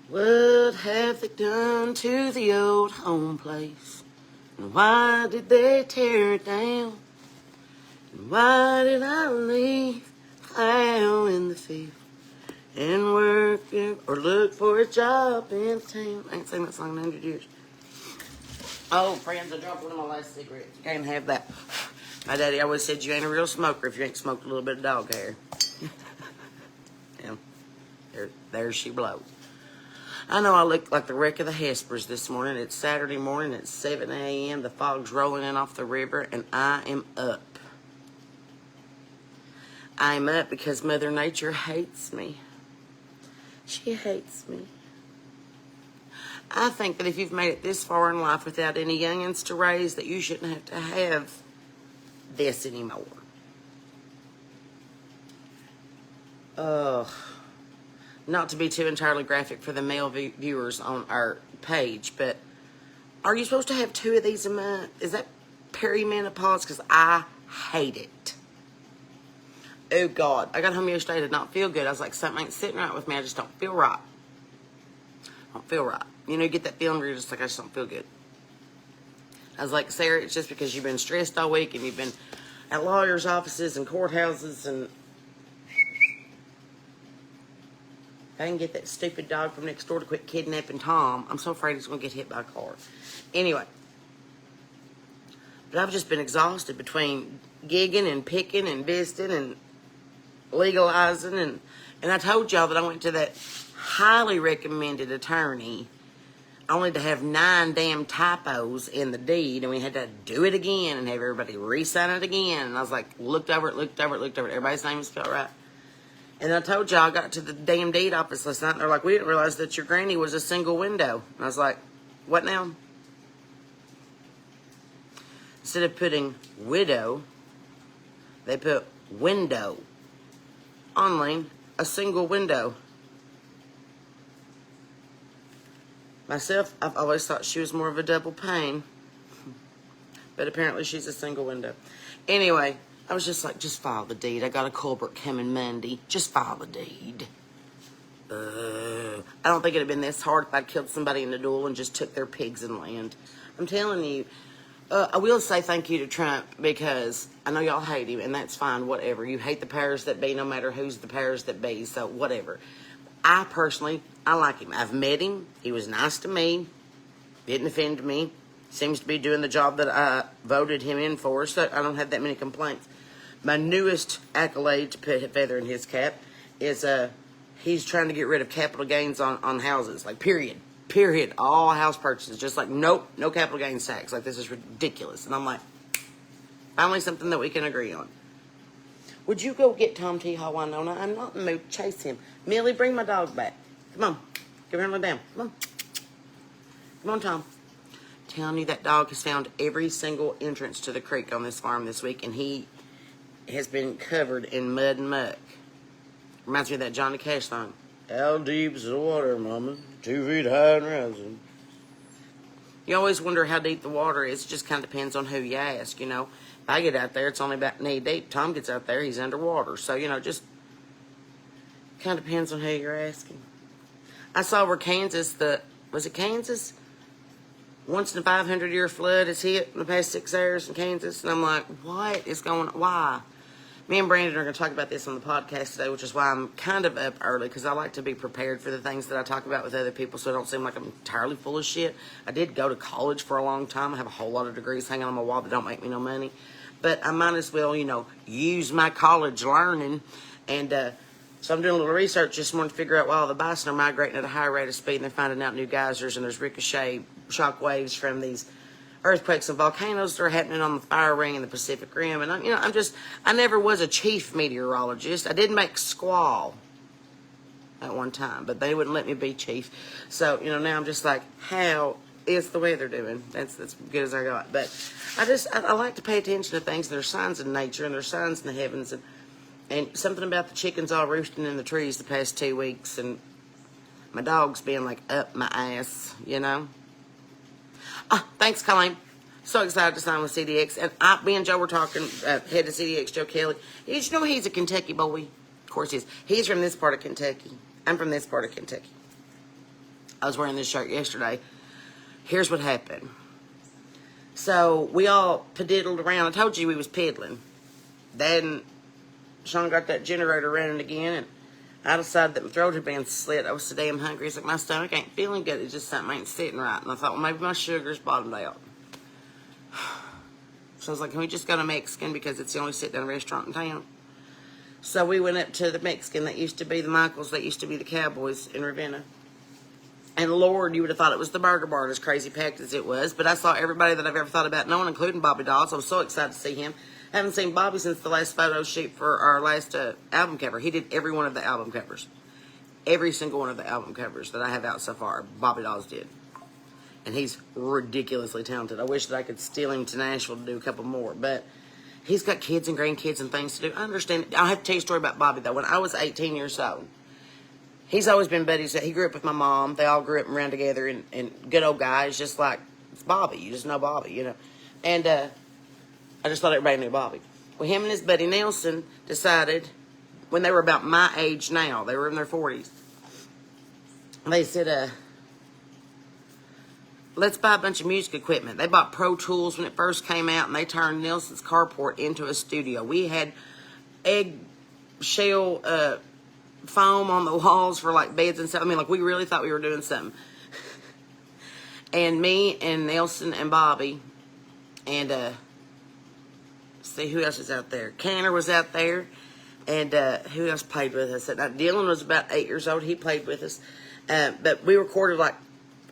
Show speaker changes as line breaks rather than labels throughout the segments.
What have they done to the old home place? And why did they tear it down? And why did I leave plow in the field and work or look for a job in town? I ain't seen that song in 100 years. Oh, friends, I dropped one of my last cigarettes. You can't have that. My daddy always said you ain't a real smoker if you ain't smoked a little bit of dog hair. Yeah, there she blows. I know I look like the wreck of the Hespers this morning. It's Saturday morning. It's 7 a.m. The fog's rolling in off the river, and I am up. I'm up because Mother Nature hates me. She hates me. I think that if you've made it this far in life without any youngins to raise, that you shouldn't have to have this anymore. Not to be too entirely graphic for the male viewers on our page, but are you supposed to have 2 of these a month? Is that perimenopause? Because I hate it. Oh, God. I got home yesterday, did not feel good. I was like, something ain't sitting right with me. I just don't feel right. I don't feel right. You know, you get that feeling where you're just like, I just don't feel good. I was like, Sarah, it's just because you've been stressed all week and you've been at lawyers' offices and courthouses and if I can get that stupid dog from next door to quit kidnapping Tom, I'm so afraid he's going to get hit by a car. Anyway. But I've just been exhausted between gigging and picking and visiting and legalizing. And I told y'all that I went to that highly recommended attorney only to have 9 damn typos in the deed. And we had to do it again and have everybody re-sign it again. And I was like, looked over it. Everybody's name was spelled right. And I told y'all I got to the damn deed office last night. And they're like, we didn't realize that your granny was a single window. And I was like, what now? Instead of putting widow, they put window. Only a single window. Myself, I've always thought she was more of a double pane. But apparently she's a single window. Anyway, I was just like, just file the deed. I got a culprit coming Monday. Just file the deed. I don't think it'd have been this hard if I'd killed somebody in a duel and just took their pigs and land. I'm telling you. I will say thank you to Trump because I know y'all hate him, and that's fine, whatever. You hate the powers that be no matter who's the powers that be, so whatever. I personally like him. I've met him. He was nice to me. Didn't offend me. Seems to be doing the job that I voted him in for, so I don't have that many complaints. My newest accolade to put a feather in his cap is he's trying to get rid of capital gains on houses, like period. All house purchases, just like nope, no capital gains tax. Like, this is ridiculous. And I'm like, finally something that we can agree on. Would you go get Tom T. Hall Winona? I'm not in the mood to chase him. Millie, bring my dog back. Come on. Give her a little down. Come on, Tom. Telling you that dog has found every single entrance to the creek on this farm this week, and he has been covered in mud and muck. Reminds me of that Johnny Cash song. How deep is the water, mama? 2 feet high and rising. You always wonder how deep the water is. It just kind of depends on who you ask, you know. If I get out there, it's only about knee deep. Tom gets out there, he's underwater. So, you know, just kind of depends on who you're asking. I saw where Kansas, was it Kansas? Once in a 500-year flood has hit in the past 6 hours in Kansas. And I'm like, what is going on? Why? Me and Brandon are going to talk about this on the podcast today, which is why I'm kind of up early, because I like to be prepared for the things that I talk about with other people so I don't seem like I'm entirely full of shit. I did go to college for a long time. I have a whole lot of degrees hanging on my wall that don't make me no money. But I might as well, you know, use my college learning. And so I'm doing a little research this morning to figure out why all the bison are migrating at a high rate of speed, and they're finding out new geysers, and there's ricochet shock waves from these earthquakes and volcanoes that are happening on the fire ring in the Pacific Rim. And I never was a chief meteorologist. I did make squall at one time, but they wouldn't let me be chief. So, now I'm just like, how is the weather doing? That's as good as I got. But I like to pay attention to things. There's signs in nature and there's signs in the heavens. And something about the chickens all roosting in the trees the past 2 weeks, and my dog's being like up my ass, Thanks, Colleen. So excited to sign with CDX. And me and Joe were talking, head to CDX, Joe Kelly. Did you know he's a Kentucky boy? Of course he is. He's from this part of Kentucky. I'm from this part of Kentucky. I was wearing this shirt yesterday. Here's what happened. So we all pediddled around. I told you we was piddling. Then Sean got that generator running again, and I decided that my throat had been slit. I was so damn hungry. It's like, my stomach ain't feeling good. It's just something ain't sitting right. And I thought, well, maybe my sugar's bottomed out. So I was like, can we just go to Mexican because it's the only sit-down restaurant in town? So we went up to the Mexican that used to be the Michaels, that used to be the Cowboys in Ravenna. And Lord, you would have thought it was the burger bar, as crazy packed as it was. But I saw everybody that I've ever thought about knowing, including Bobby Dawes. I was so excited to see him. I haven't seen Bobby since the last photo shoot for our last album cover. He did every one of the album covers. Every single one of the album covers that I have out so far, Bobby Dawes did. And he's ridiculously talented. I wish that I could steal him to Nashville to do a couple more. But he's got kids and grandkids and things to do. I understand. I'll have to tell you a story about Bobby, though. When I was 18 years old, he's always been buddies. He grew up with my mom. They all grew up around together, and good old guys, just like it's Bobby. You just know Bobby, you know. And I just thought everybody knew Bobby. Well, him and his buddy Nelson decided, when they were about my age now, they were in their 40s, they said, let's buy a bunch of music equipment. They bought Pro Tools when it first came out, and they turned Nelson's carport into a studio. We had eggshell foam on the walls for like beds and stuff. I mean, like, we really thought we were doing something. And me and Nelson and Bobby and see who else is out there. Canner was out there, and who else played with us? Now, Dylan was about 8 years old. He played with us, but we recorded like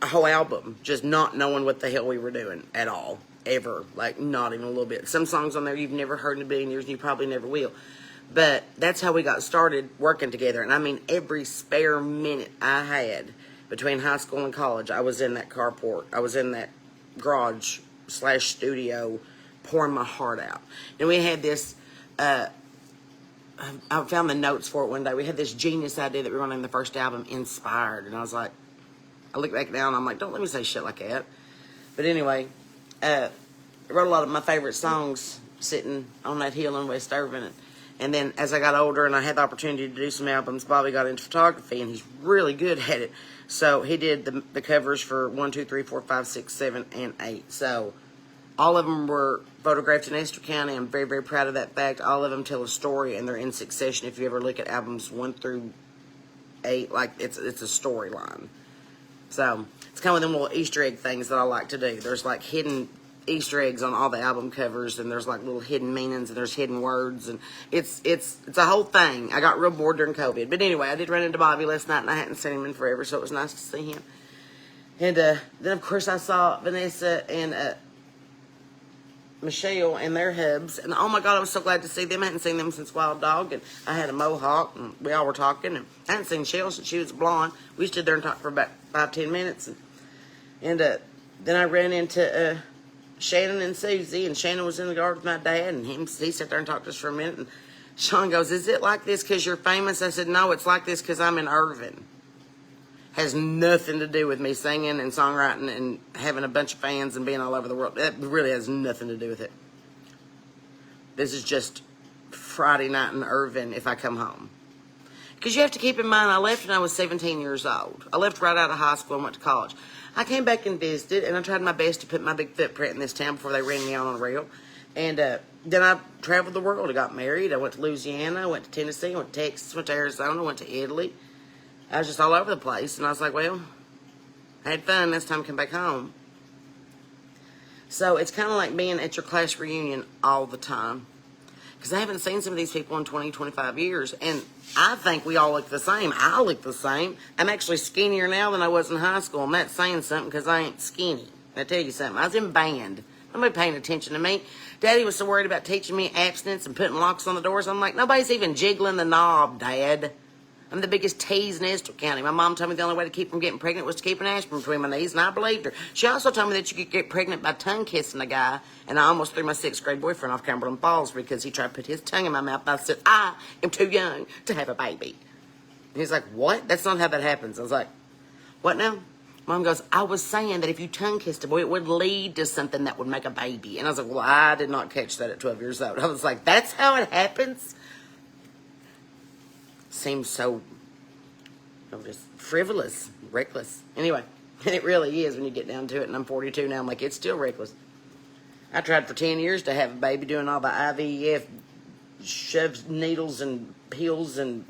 a whole album, just not knowing what the hell we were doing at all, ever, like not even a little bit. Some songs on there you've never heard in a billion years, and you probably never will. But that's how we got started working together. And I mean, every spare minute I had between high school and college, I was in that carport. I was in that garage/studio pouring my heart out. And we had this, I found the notes for it one day. We had this genius idea that we were going to name the first album Inspired. And I was like, I look back now and I'm like, don't let me say shit like that. But anyway, I wrote a lot of my favorite songs sitting on that hill in West Irving. And then as I got older and I had the opportunity to do some albums, Bobby got into photography, and he's really good at it. So he did the covers for 1, 2, 3, 4, 5, 6, 7, and 8. So all of them were photographed in Esther County. I'm very, very proud of that fact. All of them tell a story, and they're in succession. If you ever look at albums 1 through 8, like it's a storyline. So it's kind of them little Easter egg things that I like to do. There's like hidden Easter eggs on all the album covers, and there's like little hidden meanings, and there's hidden words, and it's a whole thing. I got real bored during COVID. But anyway, I did run into Bobby last night, and I hadn't seen him in forever, so it was nice to see him. And then, of course, I saw Vanessa and Michelle and their hubs, and oh my God, I was so glad to see them. I hadn't seen them since Wild Dog, and I had a mohawk, and we all were talking, and I hadn't seen Michelle since she was blonde. We stood there and talked for about 5-10 minutes, and then I ran into Shannon and Susie, and Shannon was in the garden with my dad, and he sat there and talked to us for a minute, and Sean goes, is it like this because you're famous? I said, no, it's like this because I'm in Irving. Has nothing to do with me singing and songwriting and having a bunch of fans and being all over the world. That really has nothing to do with it. This is just Friday night in Irving if I come home. Because you have to keep in mind, I left when I was 17 years old. I left right out of high school and went to college. I came back and visited, and I tried my best to put my big footprint in this town before they ran me on a rail. And then I traveled the world. I got married. I went to Louisiana. I went to Tennessee. I went to Texas. Went to Arizona. Went to Italy. I was just all over the place. And I was like, well, I had fun. Next time I come back home. So it's kind of like being at your class reunion all the time. Because I haven't seen some of these people in 20, 25 years. And I think we all look the same. I look the same. I'm actually skinnier now than I was in high school. And that's saying something because I ain't skinny. I tell you something. I was in band. Nobody paying attention to me. Daddy was so worried about teaching me abstinence and putting locks on the doors. I'm like, nobody's even jiggling the knob, Dad. I'm the biggest tease in Esther County. My mom told me the only way to keep from getting pregnant was to keep an aspirin between my knees, and I believed her. She also told me that you could get pregnant by tongue kissing a guy, and I almost threw my 6th grade boyfriend off Cumberland Falls because he tried to put his tongue in my mouth, and I said, I am too young to have a baby. And he's like, what? That's not how that happens. I was like, what now? Mom goes, I was saying that if you tongue kissed a boy, it would lead to something that would make a baby. And I was like, well, I did not catch that at 12 years old. I was like, that's how it happens? Seems so I'm just frivolous, reckless. Anyway, and it really is when you get down to it, and I'm 42 now. I'm like, it's still reckless. I tried for 10 years to have a baby, doing all the IVF, shoves needles and pills and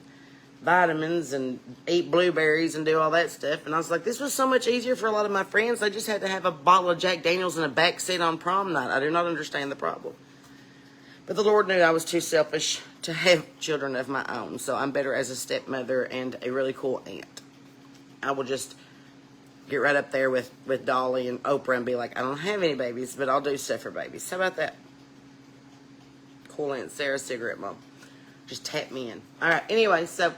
vitamins and eat blueberries and do all that stuff. And I was like, this was so much easier for a lot of my friends. They just had to have a bottle of Jack Daniels in a back seat on prom night. I do not understand the problem. But the Lord knew I was too selfish to have children of my own. So I'm better as a stepmother and a really cool aunt. I will just get right up there with Dolly and Oprah and be like, I don't have any babies, but I'll do stuff for babies. How about that? Cool Aunt Sarah, cigarette mom. Just tap me in. All right, anyway, so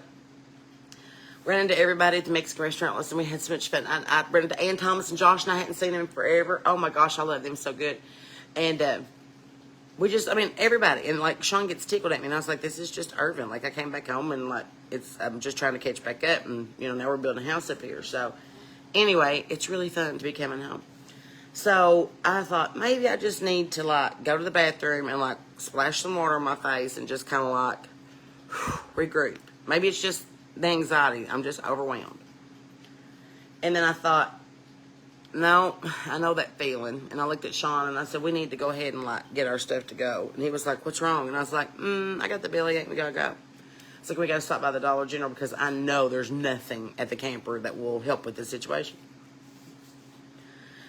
ran into everybody at the Mexican restaurant. Listen, we had so much fun. I ran into Ann Thomas and Josh, and I hadn't seen them in forever. Oh, my gosh, I love them so good. And everybody. And, like, Sean gets tickled at me, and I was like, this is just Irvin. Like, I came back home, and, like, I'm just trying to catch back up, and, now we're building a house up here. So, anyway, it's really fun to be coming home. So, I thought, maybe I just need to, like, go to the bathroom and, like, splash some water on my face and just kind of, like, regroup. Maybe it's just the anxiety. I'm just overwhelmed. And then I thought, no, I know that feeling. And I looked at Sean and I said, we need to go ahead and like get our stuff to go. And he was like, what's wrong? And I was like, I got the bellyache. We gotta go. It's like, we gotta stop by the Dollar General because I know there's nothing at the camper that will help with this situation.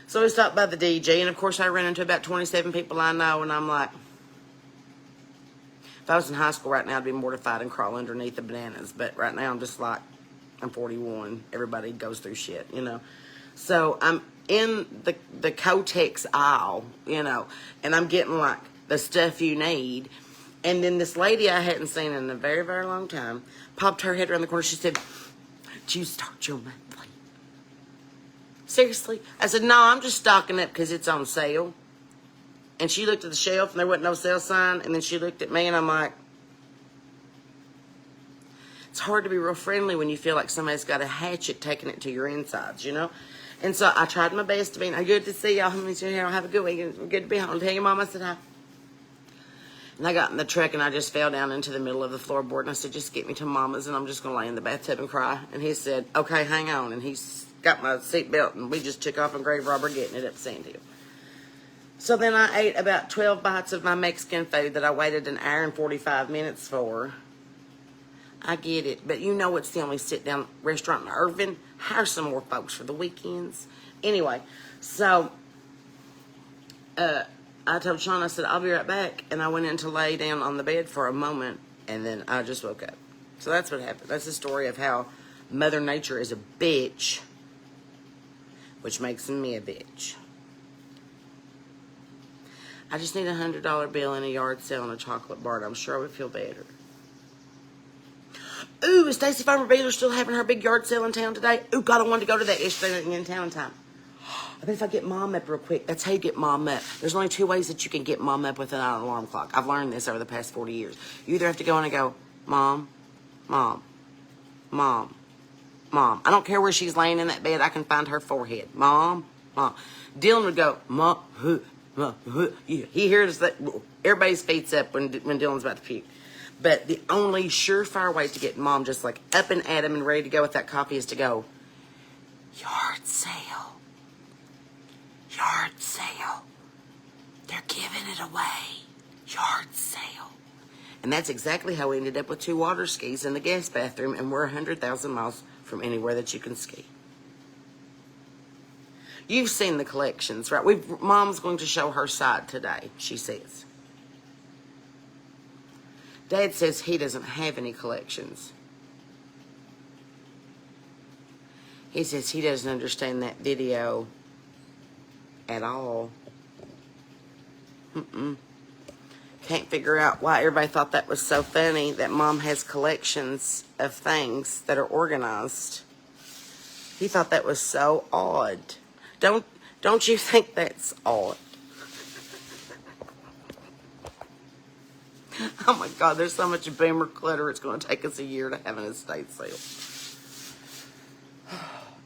So we stopped by the DJ, and of course I ran into about 27 people I know, and I'm like, if I was in high school right now, I'd be mortified and crawl underneath the bananas. But right now, I'm just like, I'm 41. Everybody goes through shit, So I'm in the Kotex aisle, and I'm getting like the stuff you need. And then this lady I hadn't seen in a very, very long time popped her head around the corner. She said, did you start your monthly? Seriously? I said, no, I'm just stocking up because it's on sale. And she looked at the shelf, and there wasn't no sale sign. And then she looked at me, and I'm like, it's hard to be real friendly when you feel like somebody's got a hatchet taking it to your insides, And so I tried my best to be, good to see y'all. Have a good weekend. Good to be home. Tell your mom I said hi. And I got in the truck, and I just fell down into the middle of the floorboard. And I said, just get me to Mama's, and I'm just going to lay in the bathtub and cry. And he said, okay, hang on. And he's got my seatbelt, and we just took off on grave robber getting it up Sand Hill. So then I ate about 12 bites of my Mexican food that I waited an hour and 45 minutes for. I get it, but it's the only sit-down restaurant in Irvin. Hire some more folks for the weekends. Anyway, so I told Sean, I said, I'll be right back. And I went in to lay down on the bed for a moment, and then I just woke up. So that's what happened. That's the story of how Mother Nature is a bitch, which makes me a bitch. I just need a $100 bill in a yard sale and a chocolate bar. I'm sure I would feel better. Ooh, is Stacy Farmer Baylor still having her big yard sale in town today? Ooh, God, I wanted to go to that yesterday in town time. I bet if I get Mom up real quick, that's how you get Mom up. There's only 2 ways that you can get Mom up without an alarm clock. I've learned this over the past 40 years. You either have to go in and go, Mom, Mom, Mom, Mom. I don't care where she's laying in that bed. I can find her forehead. Mom, Mom. Dylan would go, Mom, he hears that everybody's feet's up when Dylan's about to puke. But the only surefire way to get Mom just like up and at him and ready to go with that coffee is to go, yard sale. Yard sale. They're giving it away. Yard sale. And that's exactly how we ended up with 2 water skis in the guest bathroom, and we're 100,000 miles from anywhere that you can ski. You've seen the collections, right? Mom's going to show her side today, she says. Dad says he doesn't have any collections. He says he doesn't understand that video at all. Can't figure out why everybody thought that was so funny that Mom has collections of things that are organized. He thought that was so odd. Don't you think that's odd? Oh my God, there's so much boomer clutter, it's going to take us a year to have an estate sale.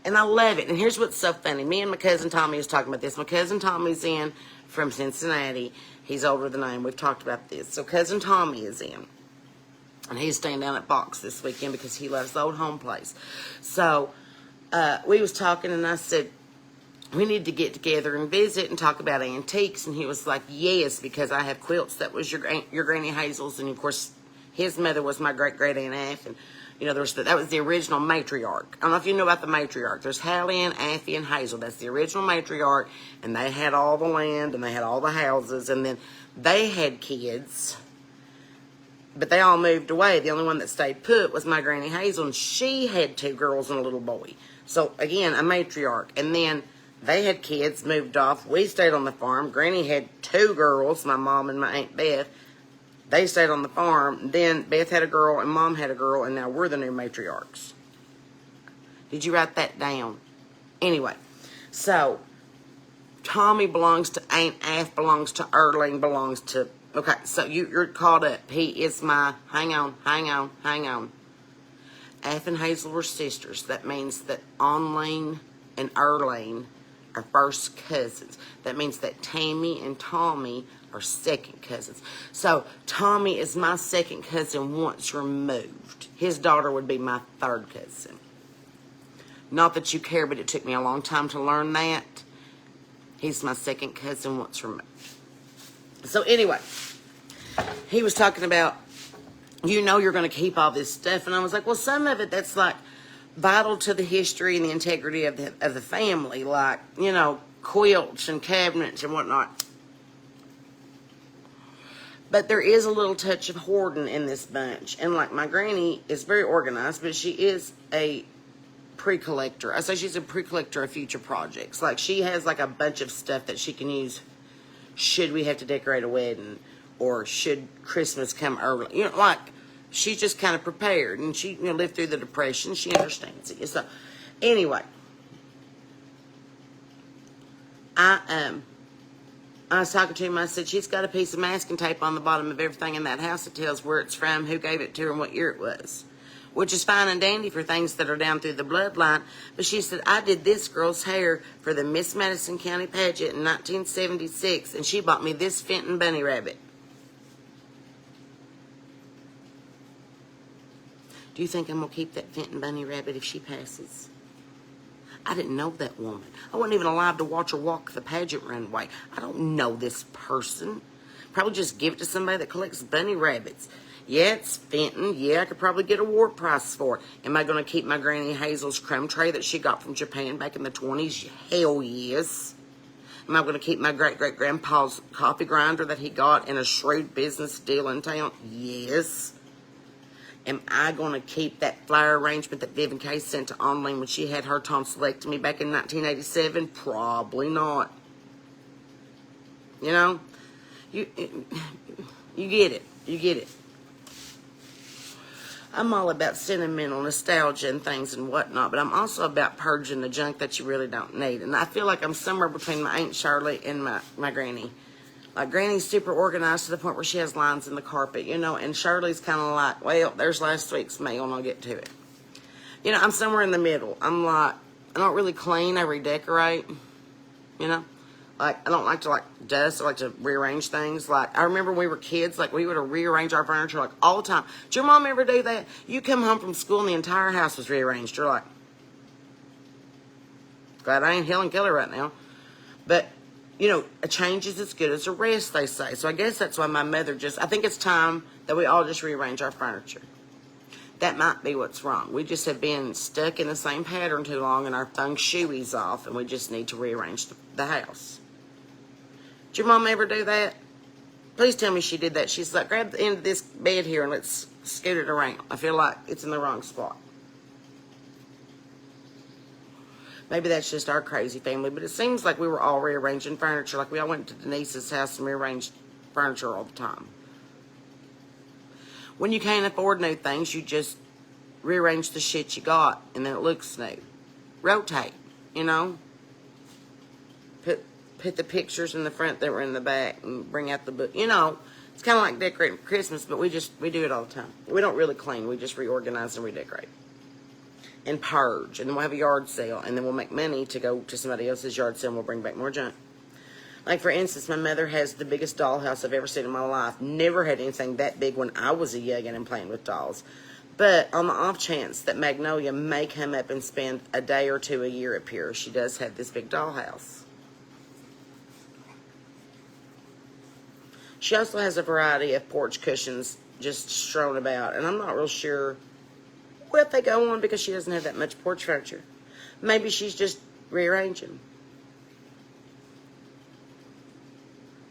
And I love it. And here's what's so funny. Me and my cousin Tommy was talking about this. My cousin Tommy's in from Cincinnati. He's older than I am. We've talked about this. So cousin Tommy is in. And he's staying down at Fox this weekend because he loves the old home place. So we was talking, and I said, we need to get together and visit and talk about antiques. And he was like, yes, because I have quilts. That was your Granny Hazel's. And, of course, his mother was my great-great-aunt Aff. And, you know, that was the original matriarch. I don't know if you know about the matriarch. There's Hallie and Affie and Hazel. That's the original matriarch. And they had all the land, and they had all the houses. And then they had kids, but they all moved away. The only one that stayed put was my Granny Hazel, and she had 2 girls and a little boy. So, again, a matriarch. And then they had kids, moved off. We stayed on the farm. Granny had 2 girls, my mom and my Aunt Beth. They stayed on the farm. Then Beth had a girl and Mom had a girl, and now we're the new matriarchs. Did you write that down? Anyway, so Tommy belongs to Aunt Aff, belongs to Erling, belongs to... Okay, so you're caught up. He is my... Hang on. Aff and Hazel were sisters. That means that Onlene and Erling are first cousins. That means that Tammy and Tommy are second cousins. So Tommy is my second cousin once removed. His daughter would be my third cousin. Not that you care, but it took me a long time to learn that. He's my second cousin once removed. So anyway, he was talking about, you know, you're going to keep all this stuff. And I was like, well, some of it that's like vital to the history and the integrity of the family, like, you know, quilts and cabinets and whatnot. But there is a little touch of hoarding in this bunch. And like, my granny is very organized, but she is a pre-collector. I say she's a pre-collector of future projects. Like, she has like a bunch of stuff that she can use should we have to decorate a wedding, or should Christmas come early. You know, like, she's just kind of prepared, and she, you know, lived through the Depression. She understands it. So, anyway, I was talking to him. I said, she's got a piece of masking tape on the bottom of everything in that house that tells where it's from, who gave it to her, and what year it was. Which is fine and dandy for things that are down through the bloodline. But she said, I did this girl's hair for the Miss Madison County pageant in 1976, and she bought me this Fenton bunny rabbit. Do you think I'm going to keep that Fenton bunny rabbit if she passes? I didn't know that woman. I wasn't even allowed to watch her walk the pageant runway. I don't know this person. Probably just give it to somebody that collects bunny rabbits. Yeah, it's Fenton. Yeah, I could probably get a award prize for it. Am I going to keep my Granny Hazel's crumb tray that she got from Japan back in the 20s? Hell yes. Am I going to keep my great-great-grandpa's coffee grinder that he got in a shrewd business deal in town? Yes. Am I going to keep that flower arrangement that Viv and Kay sent to Onlene when she had her tonsillectomy back in 1987? Probably not. You know? You get it. You get it. I'm all about sentimental nostalgia and things and whatnot, but I'm also about purging the junk that you really don't need. And I feel like I'm somewhere between my Aunt Shirley and my Granny. Like, Granny's super organized to the point where she has lines in the carpet, you know, and Shirley's kind of like, well, there's last week's mail and I'll get to it. You know, I'm somewhere in the middle. I'm like, I don't really clean, I redecorate, you know. Like, I don't like to, like, dust. I like to rearrange things. Like, I remember when we were kids, like, we would rearrange our furniture, like, all the time. Did your mom ever do that? You come home from school and the entire house was rearranged. You're like, glad I ain't Helen Keller right now. But, you know, a change is as good as a rest, they say. So I guess that's why my mother I think it's time that we all just rearrange our furniture. That might be what's wrong. We just have been stuck in the same pattern too long and our feng shui's off, and we just need to rearrange the house. Did your mom ever do that? Please tell me she did that. She's like, grab the end of this bed here and let's scoot it around. I feel like it's in the wrong spot. Maybe that's just our crazy family, but it seems like we were all rearranging furniture. Like, we all went to Denise's house and rearranged furniture all the time. When you can't afford new things, you just rearrange the shit you got, and then it looks new. Rotate, you know? Put the pictures in the front that were in the back and bring out the book. You know, it's kind of like decorating for Christmas, but we do it all the time. We don't really clean. We just reorganize and redecorate. And purge. And then we'll have a yard sale. And then we'll make money to go to somebody else's yard sale and we'll bring back more junk. Like, for instance, my mother has the biggest dollhouse I've ever seen in my life. Never had anything that big when I was a youngin' and playing with dolls. But on the off chance that Magnolia may come up and spend a day or two a year up here, she does have this big dollhouse. She also has a variety of porch cushions just strewn about, and I'm not real sure what they go on because she doesn't have that much porch furniture. Maybe she's just rearranging.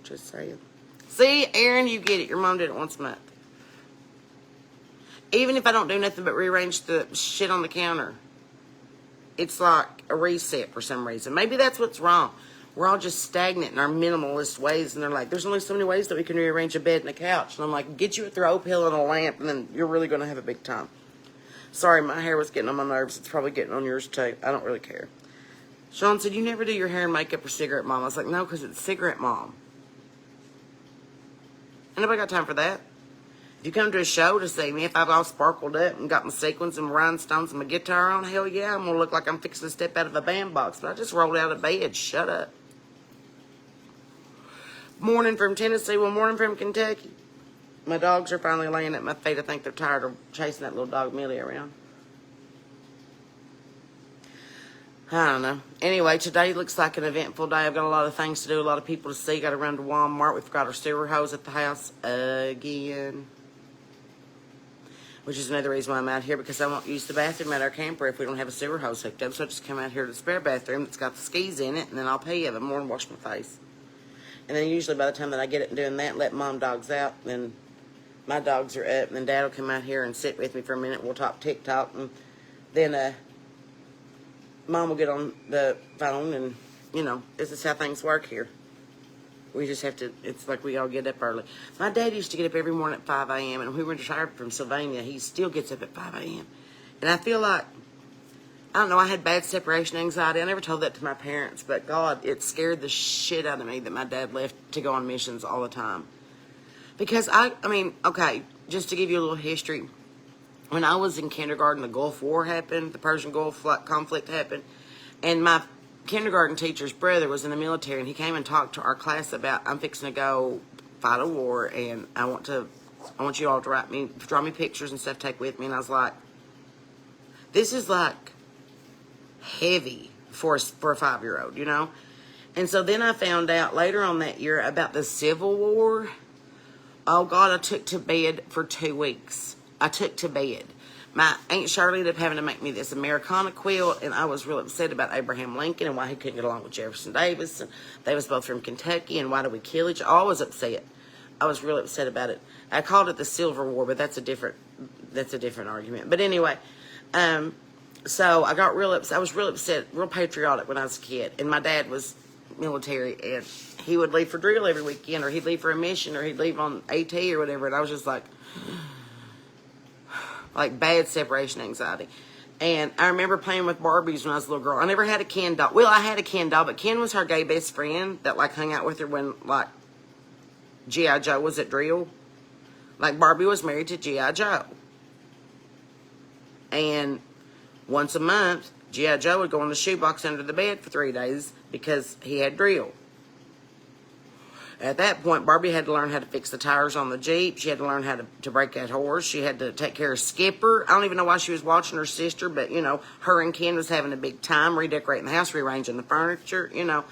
Just saying. See, Aaron, you get it. Your mom did it once a month. Even if I don't do nothing but rearrange the shit on the counter, it's like a reset for some reason. Maybe that's what's wrong. We're all just stagnant in our minimalist ways, and they're like, there's only so many ways that we can rearrange a bed and a couch. And I'm like, get you a throw pillow and a lamp, and then you're really going to have a big time. Sorry, my hair was getting on my nerves. It's probably getting on yours, too. I don't really care. Sean said, you never do your hair and makeup for Cigarette Mom. I was like, no, because it's Cigarette Mom. Ain't nobody got time for that. If you come to a show to see me, if I've all sparkled up and got my sequins and my rhinestones and my guitar on, hell yeah, I'm going to look like I'm fixing to step out of a bandbox. But I just rolled out of bed. Shut up. Morning from Tennessee. Well, morning from Kentucky. My dogs are finally laying at my feet. I think they're tired of chasing that little dog Millie around. I don't know. Anyway, today looks like an eventful day. I've got a lot of things to do, a lot of people to see. Got to run to Walmart. We've got our sewer hose at the house again. Which is another reason why I'm out here, because I won't use the bathroom at our camper if we don't have a sewer hose hooked up. So I just come out here to the spare bathroom that's got the skis in it, and then I'll pee of them more and wash my face. And then usually by the time that I get it and doing that, let mom dogs out, then my dogs are up, and then Dad will come out here and sit with me for a minute. We'll talk TikTok, and then Mom will get on the phone, and, you know, this is how things work here. We just have to, it's like we all get up early. My dad used to get up every morning at 5 a.m., and when we were retired from Sylvania, he still gets up at 5 a.m. And I feel like, I don't know, I had bad separation anxiety. I never told that to my parents, but God, it scared the shit out of me that my dad left to go on missions all the time. Because I mean, okay, just to give you a little history, when I was in kindergarten, the Gulf War happened, the Persian Gulf conflict happened, and my kindergarten teacher's brother was in the military, and he came and talked to our class about, I'm fixing to go fight a war, and I want you all to draw me pictures and stuff to take with me. And I was like, this is like heavy for a 5-year-old, you know? And so then I found out later on that year about the Civil War. Oh God, I took to bed for 2 weeks. I took to bed. My Aunt Shirley ended up having to make me this Americana quilt, and I was real upset about Abraham Lincoln and why he couldn't get along with Jefferson Davis. And they was both from Kentucky, and why do we kill each other? I was upset. I was really upset about it. I called it the Silver War, but that's a different argument. But anyway, so I got real upset. I was real upset, real patriotic when I was a kid, and my dad was military, and he would leave for drill every weekend, or he'd leave for a mission, or he'd leave on AT or whatever, and I was just like bad separation anxiety. And I remember playing with Barbies when I was a little girl. I never had a Ken doll. Well, I had a Ken doll, but Ken was her gay best friend that hung out with her when G.I. Joe was at drill. Barbie was married to G.I. Joe. And once a month, G.I. Joe would go in the shoebox under the bed for 3 days because he had drill. At that point, Barbie had to learn how to fix the tires on the Jeep. She had to learn how to break that horse. She had to take care of Skipper. I don't even know why she was watching her sister, but, you know, her and Ken was having a big time redecorating the house, rearranging the furniture, you know.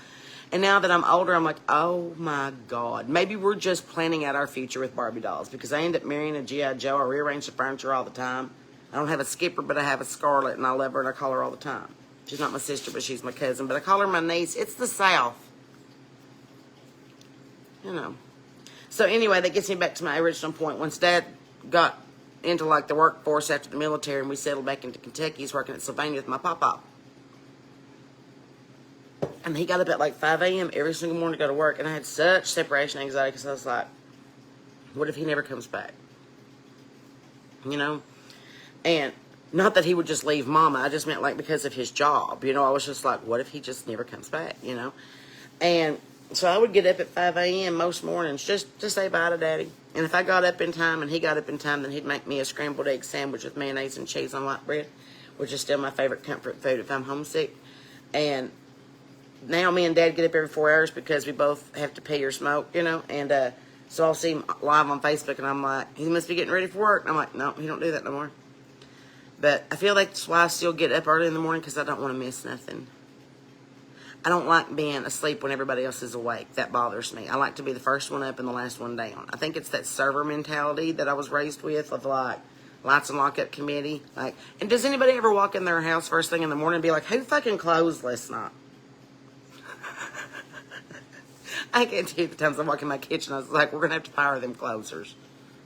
And now that I'm older, I'm like, oh, my God. Maybe we're just planning out our future with Barbie dolls, because I end up marrying a G.I. Joe. I rearrange the furniture all the time. I don't have a Skipper, but I have a Scarlet, and I love her, and I call her all the time. She's not my sister, but she's my cousin. But I call her my niece. It's the South. You know. So anyway, that gets me back to my original point. Once Dad got into the workforce after the military, and we settled back into Kentucky, he's working at Sylvania with my papa. And he got up at 5 a.m. every single morning to go to work, and I had such separation anxiety because I was like, what if he never comes back? You know? And not that he would just leave Mama. I just meant because of his job. You know, I was just like, what if he just never comes back? You know? And so I would get up at 5 a.m. most mornings just to say bye to Daddy. And if I got up in time and he got up in time, then he'd make me a scrambled egg sandwich with mayonnaise and cheese on white bread, which is still my favorite comfort food if I'm homesick. And now me and Dad get up every 4 hours because we both have to pee or smoke, you know, and so I'll see him live on Facebook, and I'm like, he must be getting ready for work. And I'm like, no, he don't do that no more. But I feel like that's why I still get up early in the morning, because I don't want to miss nothing. I don't like being asleep when everybody else is awake. That bothers me. I like to be the first one up and the last one down. I think it's that server mentality that I was raised with, of like, lights and lockup committee. Like, and does anybody ever walk in their house first thing in the morning and be like, who fucking closed last night? I can't tell you the times I walk in my kitchen, I was like, we're going to have to fire them closers.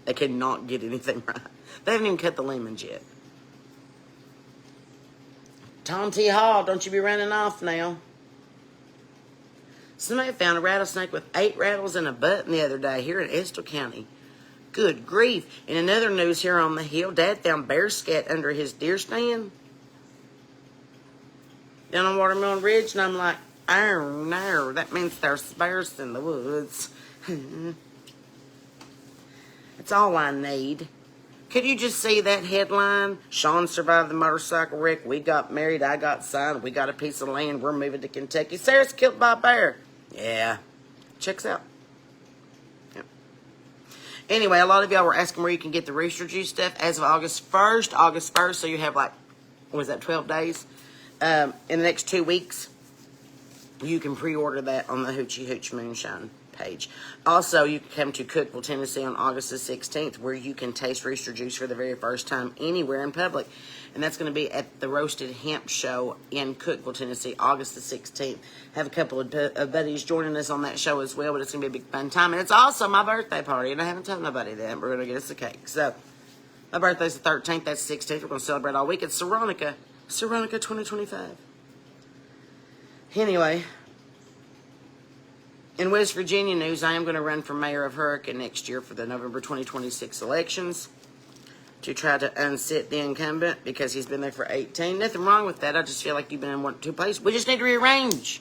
They cannot get anything right. They haven't even cut the lemons yet. Tom T. Hall, don't you be running off now. Somebody found a rattlesnake with 8 rattles in a button the other day here in Estill County. Good grief. In another news here on the hill, Dad found bear scat under his deer stand down on Watermelon Ridge, and I'm like, oh no, that means there's bears in the woods. That's all I need. Could you just see that headline? Sean survived the motorcycle wreck. We got married. I got signed. We got a piece of land. We're moving to Kentucky. Sarah's killed by a bear. Yeah. Checks out. Yep. Anyway, a lot of y'all were asking where you can get the Rooster Juice stuff as of August 1st. So you have like, what was that, 12 days? In the next 2 weeks, you can pre-order that on the Hoochie Hooch Moonshine page. Also, you can come to Cookeville, Tennessee on August the 16th, where you can taste Rooster Juice for the very first time anywhere in public. And that's going to be at the Roasted Hemp Show in Cookeville, Tennessee, August the 16th. Have a couple of buddies joining us on that show as well, but it's going to be a big fun time. And it's also my birthday party, and I haven't told nobody that. We're going to get us a cake. So, my birthday's the 13th, that's the 16th. We're going to celebrate all week. It's Saronica 2025. Anyway, in West Virginia news, I am going to run for mayor of Hurricane next year for the November 2026 elections to try to unseat the incumbent because he's been there for 18. Nothing wrong with that. I just feel like you've been in 1 or 2 places. We just need to rearrange.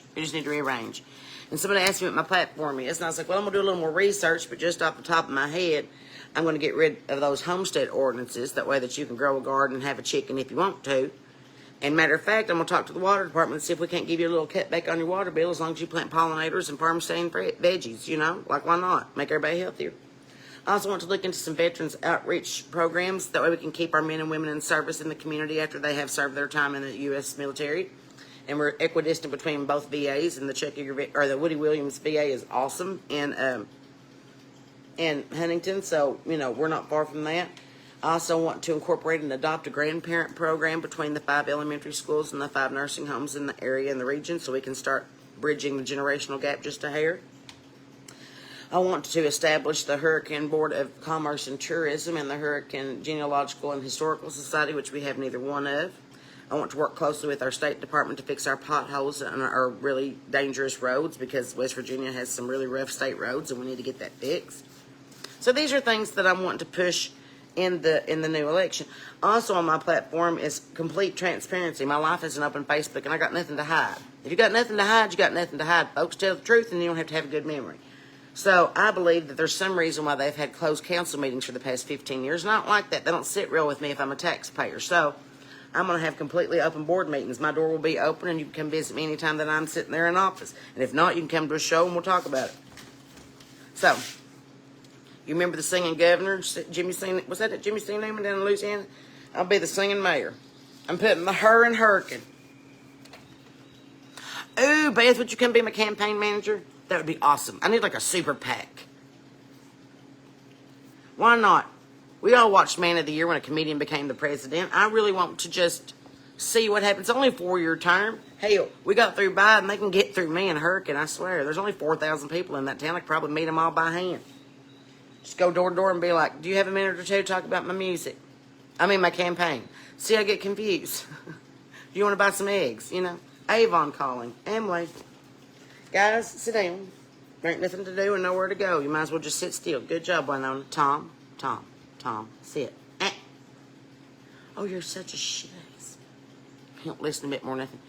And somebody asked me what my platform is, and I was like, well, I'm going to do a little more research, but just off the top of my head, I'm going to get rid of those homestead ordinances. That way that you can grow a garden and have a chicken if you want to. And matter of fact, I'm going to talk to the water department and see if we can't give you a little cutback on your water bill as long as you plant pollinators and farm-staying veggies, you know? Like, why not? Make everybody healthier. I also want to look into some veterans outreach programs. That way we can keep our men and women in service in the community after they have served their time in the U.S. military. And we're equidistant between both VAs, and the Woody Williams VA is awesome in Huntington, so, you know, we're not far from that. I also want to incorporate and adopt a grandparent program between the 5 elementary schools and the 5 nursing homes in the area and the region, so we can start bridging the generational gap just a hair. I want to establish the Hurricane Board of Commerce and Tourism and the Hurricane Genealogical and Historical Society, which we have neither one of. I want to work closely with our State Department to fix our potholes and our really dangerous roads, because West Virginia has some really rough state roads and we need to get that fixed. So these are things that I want to push in the new election. Also on my platform is complete transparency. My life is an open Facebook, and I got nothing to hide. If you got nothing to hide, you got nothing to hide, folks. Tell the truth, and you don't have to have a good memory. So I believe that there's some reason why they've had closed council meetings for the past 15 years, and I don't like that. They don't sit real with me if I'm a taxpayer. So I'm going to have completely open board meetings. My door will be open, and you can come visit me anytime that I'm sitting there in office. And if not, you can come to a show, and we'll talk about it. So, you remember the singing governor, Jimmy C. Was that it, Jimmy C. Newman down in Louisiana? I'll be the singing mayor. I'm putting the her in Hurricane. Ooh, Beth, would you come be my campaign manager? That would be awesome. I need like a super PAC. Why not? We all watched Man of the Year when a comedian became the president. I really want to just see what happens. It's only a 4-year term. Hell, we got through Biden. They can get through me and Hurricane, I swear. There's only 4,000 people in that town. I could probably meet them all by hand. Just go door to door and be like, do you have a minute or two to talk about my music? I mean, my campaign. See, I get confused. Do you want to buy some eggs? You know? Avon calling. Emily. Guys, sit down. There ain't nothing to do and nowhere to go. You might as well just sit still. Good job, Winona. Tom, sit. Oh, you're such a shit ass. You don't listen a bit more nothing.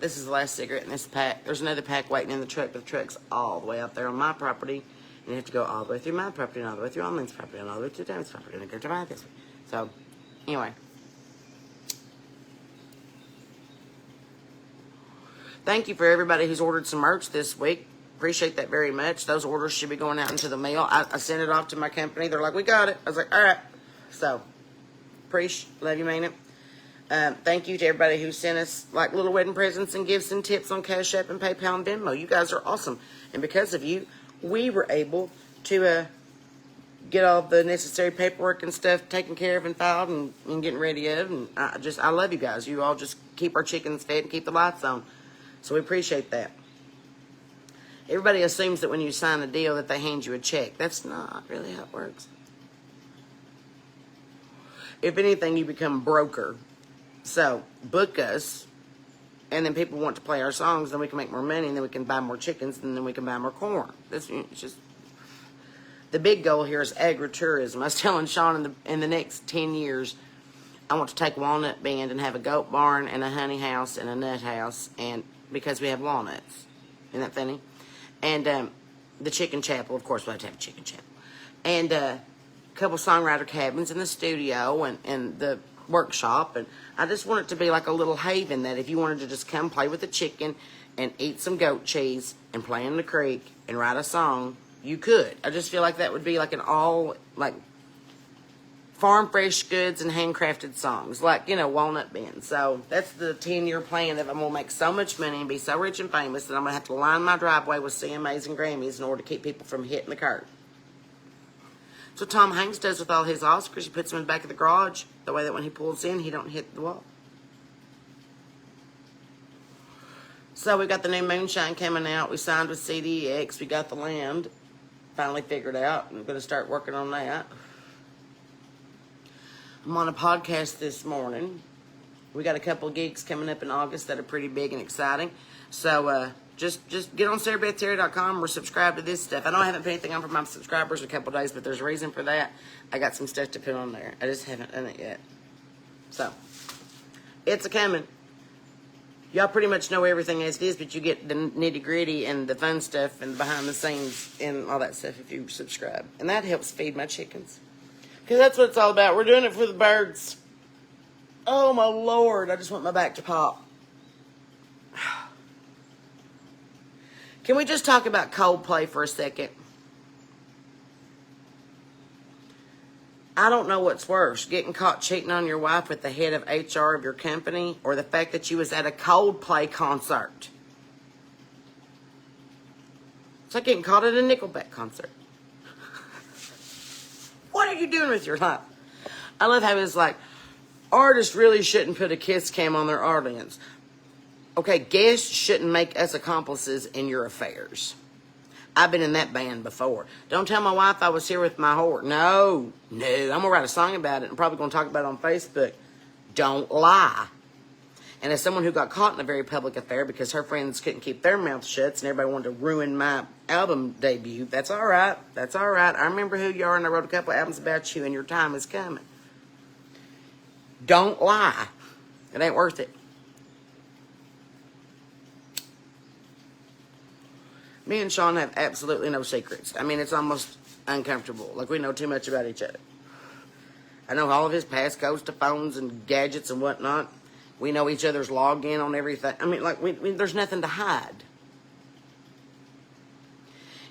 This is the last cigarette in this pack. There's another pack waiting in the truck, but the truck's all the way out there on my property. And you have to go all the way through my property, and all the way through Almond's property, and all the way through Dan's property, and then go to my this way. So, anyway. Thank you for everybody who's ordered some merch this week. Appreciate that very much. Those orders should be going out into the mail. I sent it off to my company. They're like, we got it. I was like, all right. So, love you, mean it. Thank you to everybody who sent us like little wedding presents and gifts and tips on Cash App and PayPal and Venmo. You guys are awesome. And because of you, we were able to get all the necessary paperwork and stuff taken care of and filed and getting ready of. And I love you guys. You all just keep our chickens fed and keep the lights on. So we appreciate that. Everybody assumes that when you sign a deal that they hand you a check. That's not really how it works. If anything, you become a broker. So book us, and then people want to play our songs, then we can make more money, and then we can buy more chickens, and then we can buy more corn. It's just the big goal here is agritourism. I was telling Sean in the next 10 years, I want to take Walnut Bend and have a goat barn and a honey house and a nut house, and because we have walnuts. Isn't that funny? And the chicken chapel, of course, we'll have to have a chicken chapel. And a couple songwriter cabins in the studio and the workshop. And I just want it to be like a little haven that if you wanted to just come play with the chicken and eat some goat cheese and play in the creek and write a song, you could. I just feel like that would be like an all, like, farm fresh goods and handcrafted songs, like, Walnut Bend. So that's the 10-year plan that I'm going to make so much money and be so rich and famous that I'm going to have to line my driveway with CMAs and Grammys in order to keep people from hitting the curb. That's what Tom Hanks does with all his Oscars. He puts them in the back of the garage, the way that when he pulls in, he don't hit the wall. So we got the new moonshine coming out. We signed with CDX. We got the land finally figured out. I'm going to start working on that. I'm on a podcast this morning. We got a couple of gigs coming up in August that are pretty big and exciting. So just get on SarahBethTerry.com or subscribe to this stuff. I know I haven't put anything on for my subscribers in a couple of days, but there's a reason for that. I got some stuff to put on there. I just haven't done it yet. So, it's a-coming. Y'all pretty much know everything as it is, but you get the nitty-gritty and the fun stuff and behind the scenes and all that stuff if you subscribe. And that helps feed my chickens. Because that's what it's all about. We're doing it for the birds. Oh, my Lord. I just want my back to pop. Can we just talk about Coldplay for a second? I don't know what's worse, getting caught cheating on your wife with the head of HR of your company or the fact that you was at a Coldplay concert. It's like getting caught at a Nickelback concert. What are you doing with your life? I love how it's like, artists really shouldn't put a kiss cam on their audience. Okay, guests shouldn't make us accomplices in your affairs. I've been in that band before. Don't tell my wife I was here with my whore. No. I'm going to write a song about it. I'm probably going to talk about it on Facebook. Don't lie. And as someone who got caught in a very public affair because her friends couldn't keep their mouths shut and everybody wanted to ruin my album debut, that's all right. That's all right. I remember who you are and I wrote a couple of albums about you and your time is coming. Don't lie. It ain't worth it. Me and Sean have absolutely no secrets. I mean, it's almost uncomfortable. Like, we know too much about each other. I know all of his passcodes to phones and gadgets and whatnot. We know each other's login on everything. I mean, like, there's nothing to hide.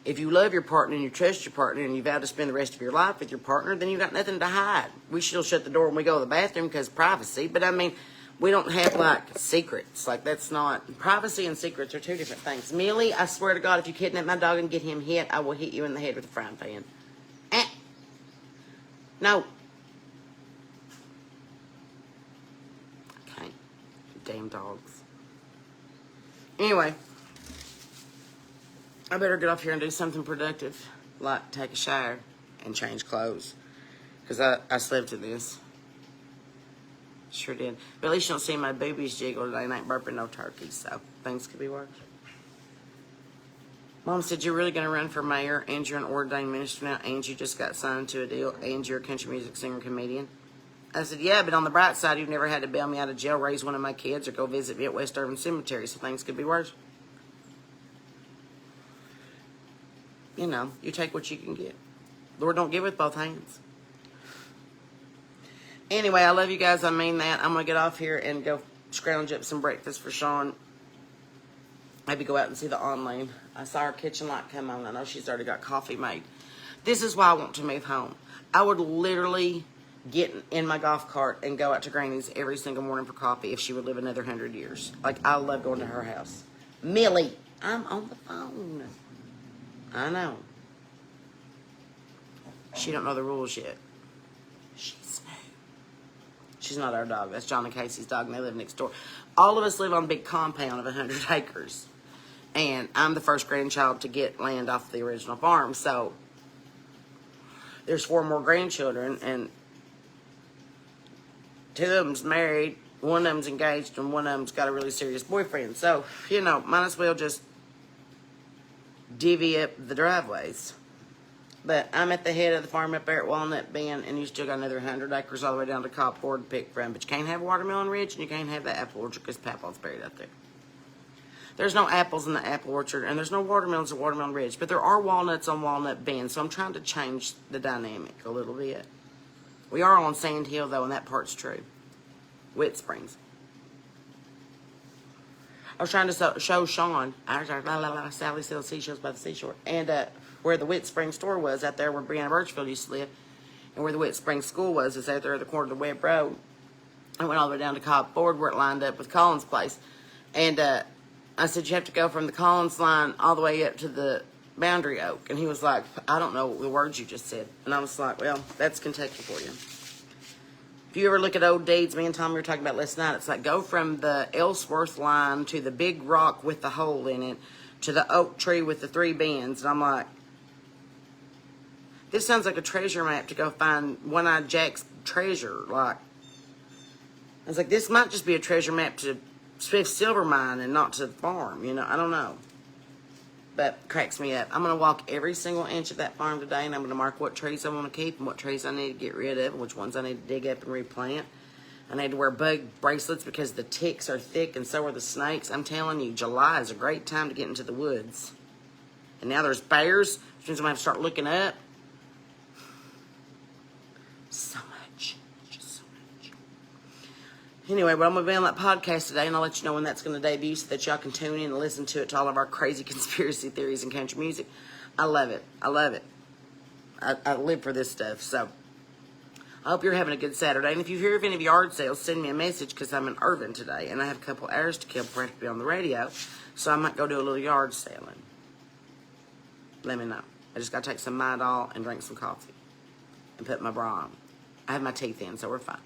If you love your partner and you trust your partner and you vow to spend the rest of your life with your partner, then you got nothing to hide. We still shut the door when we go to the bathroom because privacy. But, I mean, we don't have, like, secrets. Like, that's not... Privacy and secrets are two different things. Millie, I swear to God, if you kidnap my dog and get him hit, I will hit you in the head with a frying pan. No. Okay. Damn dogs. Anyway. I better get off here and do something productive. Like take a shower and change clothes. Because I slept in this. Sure did. But at least you don't see my boobies jiggle today and I ain't burping no turkeys, so things could be worse. Mom said, you're really going to run for mayor and you're an ordained minister now and you just got signed to a deal and you're a country music singer comedian. I said, yeah, but on the bright side, you've never had to bail me out of jail, raise one of my kids, or go visit me at West Irving Cemetery, so things could be worse. You know, you take what you can get. Lord don't give with both hands. Anyway, I love you guys. I mean that. I'm going to get off here and go scrounge up some breakfast for Sean. maybe go out and see the online. I saw her kitchen light come on. I know she's already got coffee made. This is why I want to move home. I would literally get in my golf cart and go out to Granny's every single morning for coffee if she would live another 100 years. Like, I love going to her house. Millie, I'm on the phone. I know. She don't know the rules yet. She's new. She's not our dog. That's John and Casey's dog, and they live next door. All of us live on a big compound of 100 acres. And I'm the first grandchild to get land off the original farm. So there's 4 more grandchildren, and 2 of them's married, 1 of them's engaged, and 1 of them's got a really serious boyfriend. So, you know, might as well just divvy up the driveways. But I'm at the head of the farm up there at Walnut Bend, and you still got another 100 acres all the way down to Cobb Ford to pick from. But you can't have Watermelon Ridge, and you can't have the apple orchard because Papa's buried out there. There's no apples in the apple orchard, and there's no watermelons at Watermelon Ridge, but there are walnuts on Walnut Bend, so I'm trying to change the dynamic a little bit. We are on Sand Hill, though, and that part's true. Wet Springs. I was trying to show Sean, Sally sells seashells by the seashore, and where the Wet Springs store was out there where Brianna Birchfield used to live, and where the Wet Springs school was is out there at the corner of the Webb Road. I went all the way down to Cobb Ford where it lined up with Collins' place, and I said, you have to go from the Collins line all the way up to the Boundary Oak. And he was like, I don't know the words you just said. And I was like, well, that's Kentucky for you. If you ever look at old deeds, me and Tommy were talking about last night, it's like go from the Ellsworth line to the big rock with the hole in it to the oak tree with the 3 bends. And I'm like, this sounds like a treasure map to go find One-Eyed Jack's treasure. Like, I was like, this might just be a treasure map to Swift Silver Mine and not to the farm, you know, I don't know. But cracks me up. I'm going to walk every single inch of that farm today, and I'm going to mark what trees I want to keep and what trees I need to get rid of and which ones I need to dig up and replant. I need to wear bug bracelets because the ticks are thick and so are the snakes. I'm telling you, July is a great time to get into the woods. And now there's bears, which means I'm going to have to start looking up. So much. Just so much. Anyway, but I'm going to be on that podcast today, and I'll let you know when that's going to debut so that y'all can tune in and listen to it, to all of our crazy conspiracy theories and country music. I love it. I love it. I live for this stuff. So I hope you're having a good Saturday. And if you hear of any yard sales, send me a message because I'm in Irvin today, and I have a couple hours to kill before I have to be on the radio. So I might go do a little yard selling. Let me know. I just got to take some Midol and drink some coffee and put my bra on. I have my teeth in, so we're fine.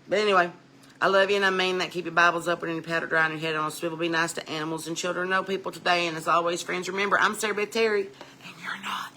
But anyway, I love you, and I mean that. Keep your Bibles open and your powder dry and your head on a swivel. Be nice to animals and children. Know people today. And as always, friends, remember, I'm Sarah Beth Terry, and you're not.